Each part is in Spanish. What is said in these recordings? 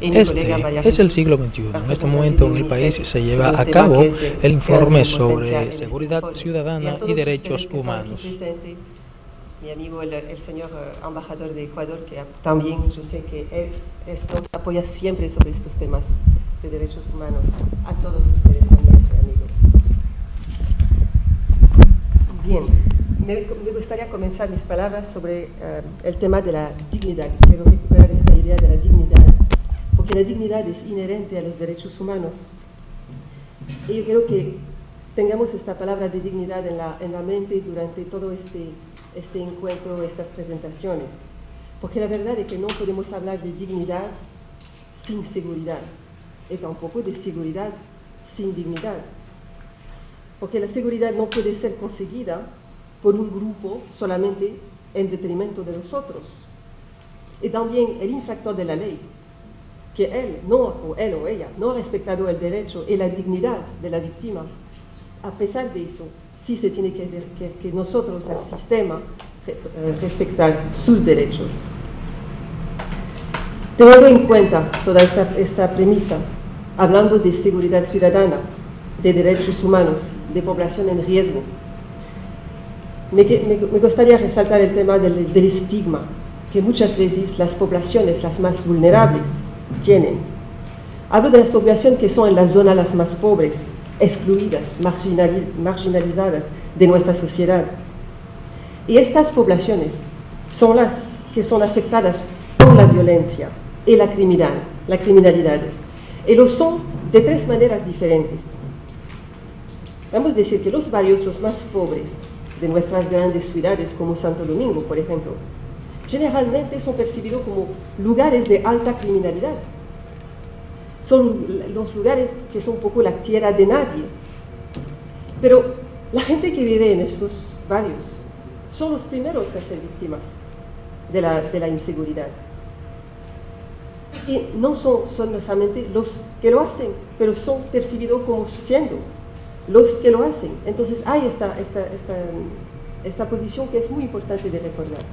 Este es el siglo XXI. En este momento en el país se lleva a cabo el informe sobre seguridad ciudadana y derechos humanos. Mi amigo el señor embajador de Ecuador, que también yo sé que él nos apoya siempre sobre estos temas de derechos humanos. A todos ustedes, amigas y amigos. Bien, me gustaría comenzar mis palabras sobre el tema de la dignidad. Quiero recuperar esta idea de la dignidad, porque la dignidad es inherente a los derechos humanos. Y yo quiero que tengamos esta palabra de dignidad en la mente durante todo este encuentro, estas presentaciones. Porque la verdad es que no podemos hablar de dignidad sin seguridad, y tampoco de seguridad sin dignidad. Porque la seguridad no puede ser conseguida por un grupo solamente en detrimento de los otros. Y también el infractor de la ley, que él o ella no ha respetado el derecho y la dignidad de la víctima. A pesar de eso, sí se tiene que nosotros, el sistema, respetar sus derechos. Teniendo en cuenta toda esta premisa, hablando de seguridad ciudadana, de derechos humanos, de población en riesgo, me gustaría resaltar el tema del estigma que muchas veces las poblaciones las más vulnerables tienen. Hablo de las poblaciones que son en las zonas las más pobres, excluidas, marginalizadas de nuestra sociedad. Y estas poblaciones son las que son afectadas por la violencia y la criminalidad. Y lo son de tres maneras diferentes. Vamos a decir que los barrios los más pobres de nuestras grandes ciudades, como Santo Domingo, por ejemplo, generalmente son percibidos como lugares de alta criminalidad. Son los lugares que son un poco la tierra de nadie. Pero la gente que vive en estos barrios son los primeros a ser víctimas de la inseguridad. Y no son solamente los que lo hacen, pero son percibidos como siendo los que lo hacen. Entonces hay esta posición que es muy importante de recordar.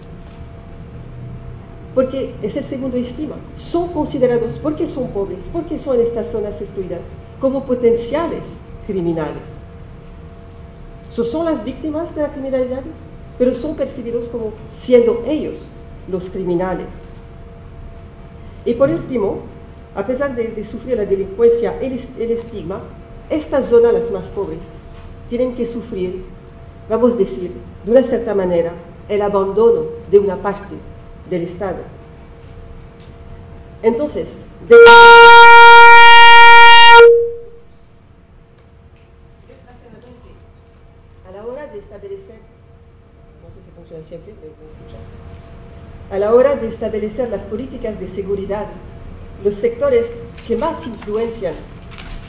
Porque es el segundo estigma. Son considerados, porque son pobres, porque son en estas zonas excluidas, como potenciales criminales. Son las víctimas de la criminalidad, pero son percibidos como siendo ellos los criminales. Y por último, a pesar de sufrir la delincuencia, el estigma, estas zonas las más pobres tienen que sufrir, vamos a decir, de una cierta manera, el abandono de una parte del Estado. Entonces, a la hora de establecer, no sé si funciona siempre, pero me escuchan. A la hora de establecer las políticas de seguridad, los sectores que más influencian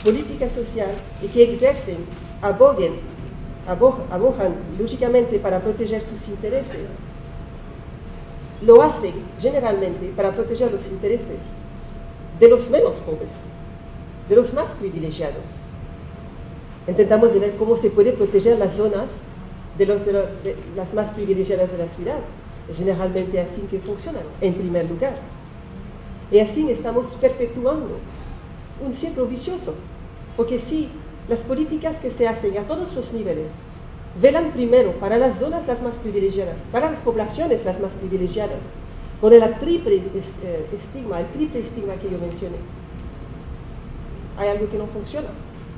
política social y que ejercen, abogan lógicamente para proteger sus intereses, lo hacen generalmente para proteger los intereses de los menos pobres, de los más privilegiados. Intentamos de ver cómo se puede proteger las zonas de las más privilegiadas de la ciudad. Es generalmente así que funcionan, en primer lugar. Y así estamos perpetuando un ciclo vicioso, porque si las políticas que se hacen a todos los niveles velan primero para las zonas las más privilegiadas, para las poblaciones las más privilegiadas, con el triple estigma que yo mencioné, hay algo que no funciona,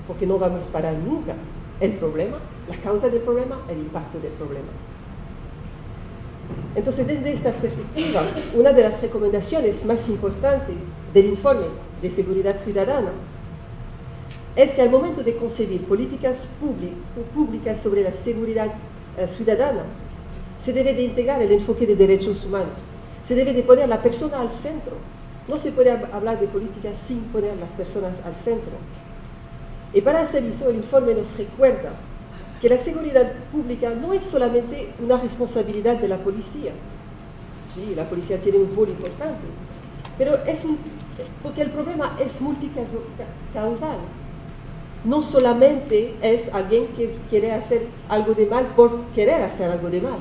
porque no vamos a parar nunca el problema, la causa del problema, el impacto del problema. Entonces, desde esta perspectiva, una de las recomendaciones más importantes del informe de seguridad ciudadana es que al momento de concebir políticas públicas sobre la seguridad ciudadana, se debe de integrar el enfoque de derechos humanos, se debe de poner a la persona al centro. No se puede hablar de políticas sin poner a las personas al centro. Y para hacer eso, el informe nos recuerda que la seguridad pública no es solamente una responsabilidad de la policía. Sí, la policía tiene un rol importante, pero porque el problema es multicausal. No solamente es alguien que quiere hacer algo de mal por querer hacer algo de mal.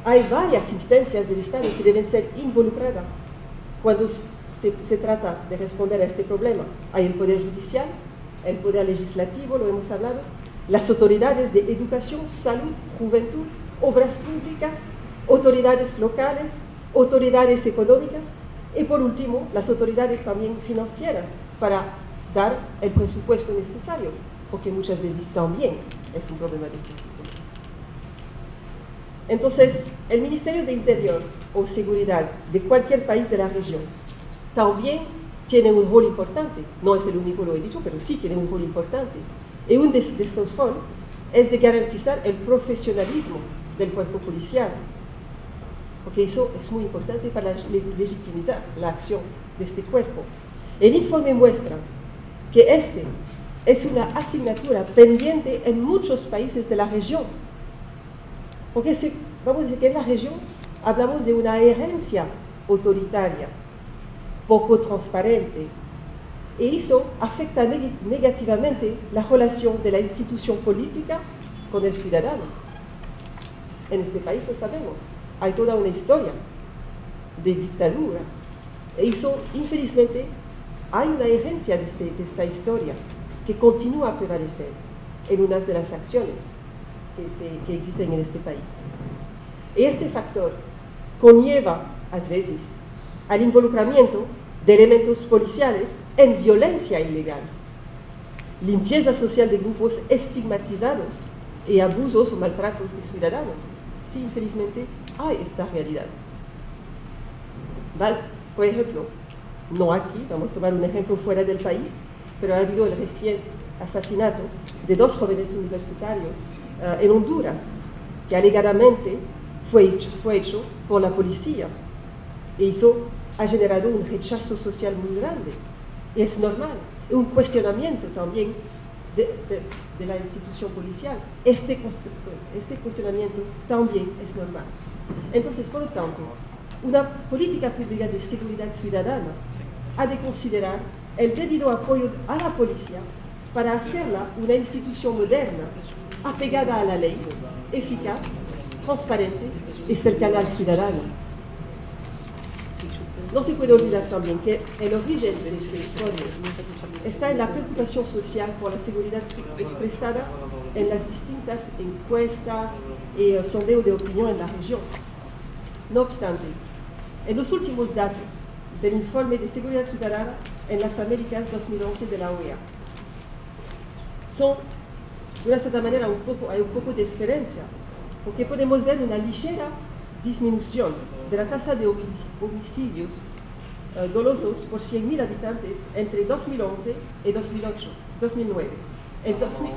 Hay varias instancias del Estado que deben ser involucradas cuando se trata de responder a este problema. Hay el Poder Judicial, el Poder Legislativo, lo hemos hablado, las autoridades de educación, salud, juventud, obras públicas, autoridades locales, autoridades económicas y por último las autoridades también financieras para dar el presupuesto necesario, porque muchas veces también es un problema de presupuesto. Entonces, el Ministerio de Interior o Seguridad de cualquier país de la región también tiene un rol importante. No es el único, lo he dicho, pero sí tiene un rol importante. Y uno de estos roles es de garantizar el profesionalismo del cuerpo policial, porque eso es muy importante para legitimizar la acción de este cuerpo. El informe muestra que este es una asignatura pendiente en muchos países de la región, porque vamos a decir que en la región hablamos de una herencia autoritaria, poco transparente, y eso afecta negativamente la relación de la institución política con el ciudadano. En este país lo sabemos, hay toda una historia de dictadura, e eso, infelizmente, hay una herencia de esta historia que continúa a prevalecer en unas de las acciones que existen en este país. Y este factor conlleva, a veces, al involucramiento de elementos policiales en violencia ilegal, limpieza social de grupos estigmatizados y abusos o maltratos de ciudadanos. Sí, infelizmente, hay esta realidad. ¿Vale? Por ejemplo, no aquí, vamos a tomar un ejemplo fuera del país, pero ha habido el reciente asesinato de 2 jóvenes universitarios en Honduras, que alegadamente fue hecho por la policía. Y eso ha generado un rechazo social muy grande. Y es normal, un cuestionamiento también de la institución policial. Este cuestionamiento también es normal. Entonces, por lo tanto, una política pública de seguridad ciudadana ha de considerar el debido apoyo a la policía para hacerla una institución moderna, apegada a la ley, eficaz, transparente y cercana al ciudadano. No se puede olvidar también que el origen de este informe está en la preocupación social por la seguridad expresada en las distintas encuestas y sondeos de opinión en la región. No obstante, en los últimos datos del informe de seguridad ciudadana en las Américas 2011 de la OEA, son, de una cierta manera, hay un poco de esperanza, porque podemos ver una ligera disminución de la tasa de homicidios dolosos por 100.000 habitantes entre 2011 y 2009. En 2001.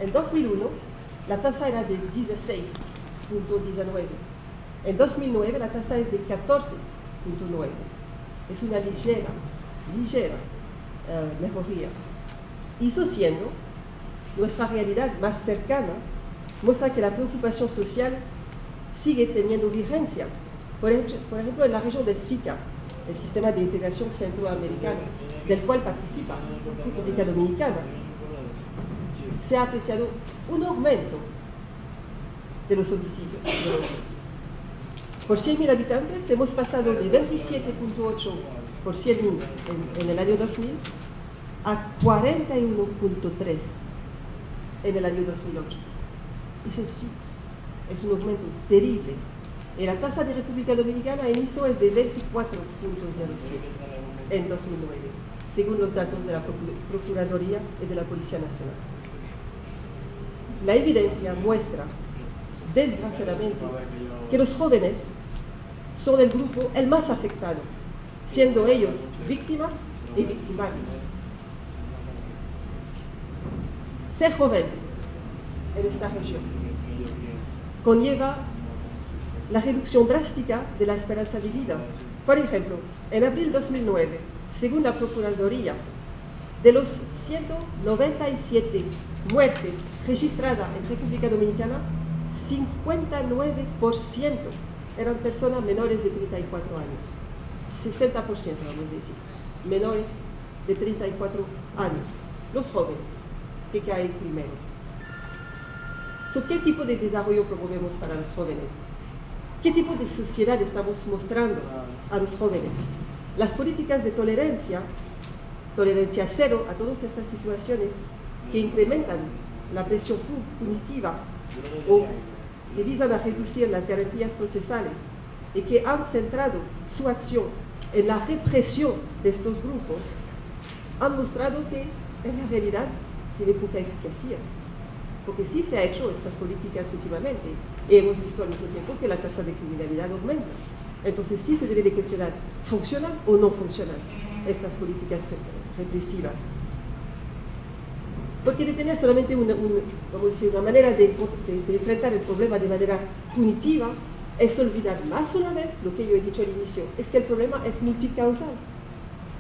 En 2001, la tasa era de 16.19. En 2009, la tasa es de 14.9. Es una ligera mejoría. Y eso siendo, nuestra realidad más cercana muestra que la preocupación social sigue teniendo vigencia. Por ejemplo, en la región del SICA, el Sistema de Integración Centroamericana, del cual participa la República Dominicana, se ha apreciado un aumento de los homicidios dolosos. Por 100.000 habitantes hemos pasado de 27.8 por 100.000 en el año 2000 a 41.3 en el año 2008. Eso sí, es un aumento terrible. Y la tasa de República Dominicana en eso es de 24.07 en 2009, según los datos de la Procuraduría y de la Policía Nacional. La evidencia muestra, desgraciadamente, que los jóvenes son el grupo el más afectado, siendo ellos víctimas y victimarios. Ser joven en esta región conlleva la reducción drástica de la esperanza de vida. Por ejemplo, en abril de 2009, según la Procuraduría, de los 197 muertes registradas en República Dominicana, 59% eran personas menores de 34 años. 60%, vamos a decir, menores de 34 años. Los jóvenes que caen primero. ¿Qué tipo de desarrollo promovemos para los jóvenes? ¿Qué tipo de sociedad estamos mostrando a los jóvenes? Las políticas de tolerancia cero a todas estas situaciones que incrementan la presión punitiva o que visan a reducir las garantías procesales y que han centrado su acción en la represión de estos grupos, han mostrado que en la realidad tiene poca eficacia. Porque sí se ha hecho estas políticas últimamente y hemos visto al mismo tiempo que la tasa de criminalidad aumenta. Entonces sí se debe de cuestionar, ¿funcionan o no funcionan estas políticas represivas? Porque de tener solamente una manera de enfrentar el problema de manera punitiva es olvidar más una vez lo que yo he dicho al inicio, es que el problema es multicausal.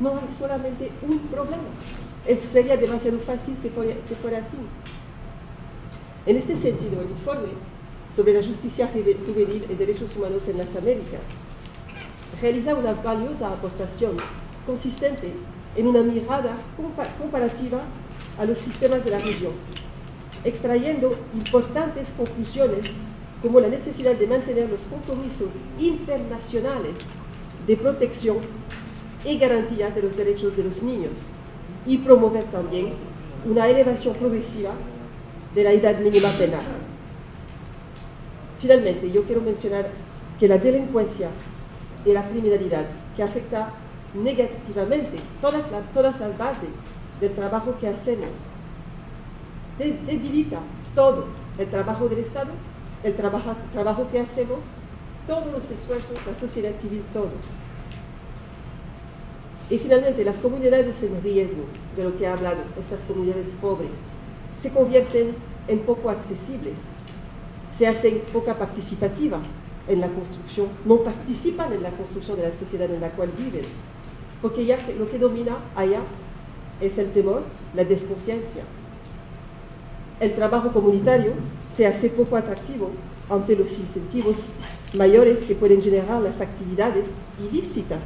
No hay solamente un problema. Esto sería demasiado fácil si fuera así. En este sentido, el informe sobre la justicia juvenil y derechos humanos en las Américas realiza una valiosa aportación consistente en una mirada comparativa a los sistemas de la región, extrayendo importantes conclusiones como la necesidad de mantener los compromisos internacionales de protección y garantía de los derechos de los niños y promover también una elevación progresiva de la edad mínima penal. Finalmente, yo quiero mencionar que la delincuencia y la criminalidad que afecta negativamente todas las bases del trabajo que hacemos, debilita todo el trabajo del Estado, el trabajo que hacemos, todos los esfuerzos, la sociedad civil, todo. Y finalmente, las comunidades en riesgo, de lo que he hablado, estas comunidades pobres, se convierten en poco accesibles, se hacen poca participativa en la construcción, no participan en la construcción de la sociedad en la cual viven, porque ya lo que domina allá es el temor, la desconfianza. El trabajo comunitario se hace poco atractivo ante los incentivos mayores que pueden generar las actividades ilícitas.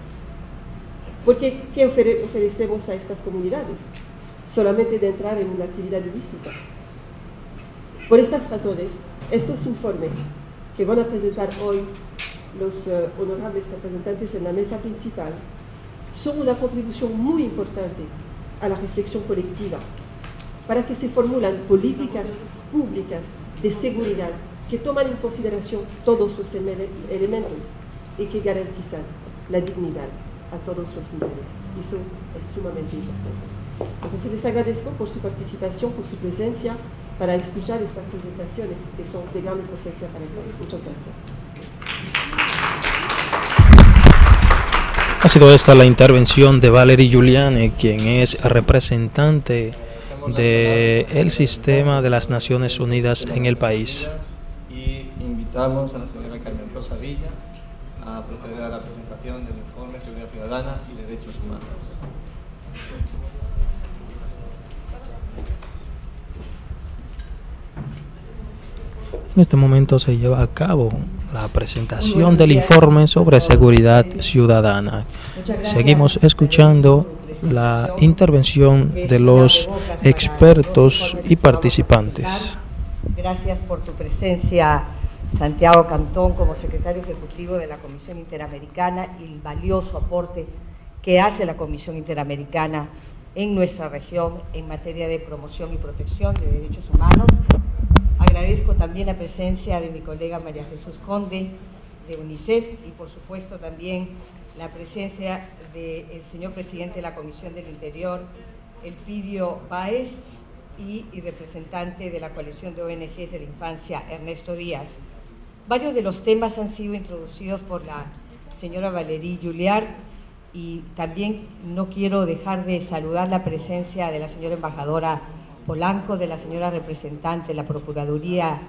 Porque, ¿qué ofrecemos a estas comunidades? Solamente de entrar en una actividad ilícita. Por estas razones, estos informes que van a presentar hoy los honorables representantes en la mesa principal son una contribución muy importante a la reflexión colectiva para que se formulan políticas públicas de seguridad que toman en consideración todos los elementos y que garantizan la dignidad a todos los niveles. Eso es sumamente importante. Entonces les agradezco por su participación, por su presencia, para escuchar estas presentaciones que son de gran importancia para el país. Muchas gracias. Ha sido esta la intervención de Valerie Giuliani, quien es representante del sistema de las Naciones Unidas en el país. Y invitamos a la señora Carmen Rosa Villa a proceder a la presentación del informe de Seguridad Ciudadana y Derechos Humanos. En este momento se lleva a cabo la presentación del informe sobre seguridad ciudadana. Seguimos escuchando la intervención de los expertos y participantes. Gracias por tu presencia, Santiago Cantón, como secretario ejecutivo de la Comisión Interamericana, y el valioso aporte que hace la Comisión Interamericana en nuestra región en materia de promoción y protección de derechos humanos. Agradezco también la presencia de mi colega María Jesús Conde, de UNICEF, y por supuesto también la presencia del señor presidente de la Comisión del Interior, Elpidio Báez, y representante de la coalición de ONGs de la infancia, Ernesto Díaz. Varios de los temas han sido introducidos por la señora Valerie Giuliani, y también no quiero dejar de saludar la presencia de la señora embajadora Polanco, de la señora representante de la Procuraduría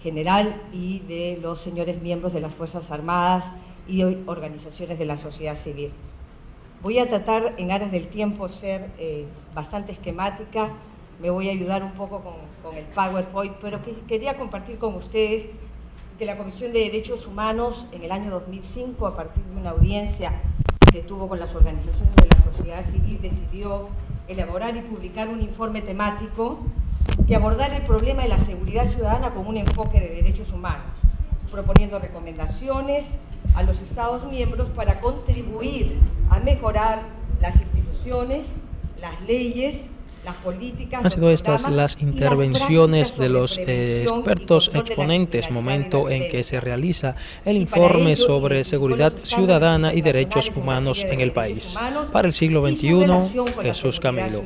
General y de los señores miembros de las Fuerzas Armadas y organizaciones de la sociedad civil. Voy a tratar, en aras del tiempo, ser bastante esquemática. Me voy a ayudar un poco con el PowerPoint, pero quería compartir con ustedes que la Comisión de Derechos Humanos en el año 2005, a partir de una audiencia que tuvo con las organizaciones de la sociedad civil, decidió elaborar y publicar un informe temático que abordara el problema de la seguridad ciudadana con un enfoque de derechos humanos, proponiendo recomendaciones a los Estados miembros para contribuir a mejorar las instituciones, las leyes, las políticas. Han sido estas las intervenciones de los expertos exponentes, momento en que se realiza el informe sobre seguridad ciudadana y derechos humanos en el país. Para el siglo XXI, Jesús Camilo.